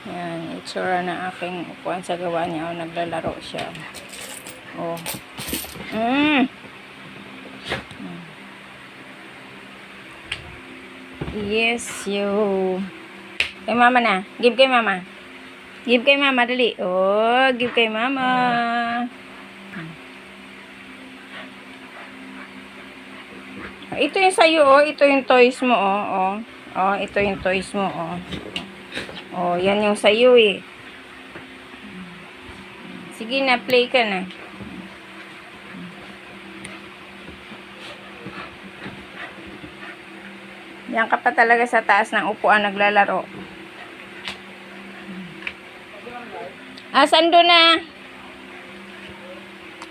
Yan, itsura na aking upuan sa gawa niya. O, naglalaro siya. O. Yes, yo. Kay mama na. Give kay mama. Give kay mama, dali. Oh, give kay mama. Ito yung sa'yo, oh. Ito yung toys mo, oh. Oh, oh ito yung toys mo, oh. Oh, yan yung sa'yo, eh. Sige na, play ka na. Yan ka pa talaga sa taas ng upuan naglalaro. Asan doon na?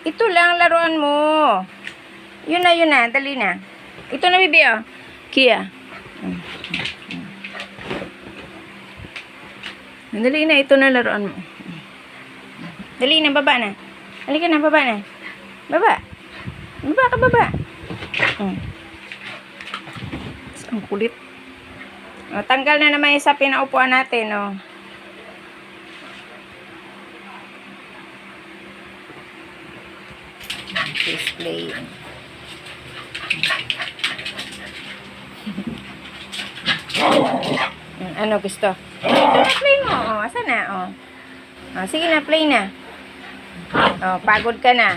Ito lang laruan mo. Yun na. Dali na. Ito na, bibi, oh. Kia. Dali na, ito na laruan mo. Dali na, baba na. Halika na, baba na. Baba. Baba ka, baba. Ang kulit. O, tanggal na naman yung sa pinaupuan natin, o. Display. Ano gusto? Ito na, play mo. O, asan na, o. O, sige na, play na. O, pagod ka na.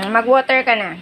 Mag-water ka na.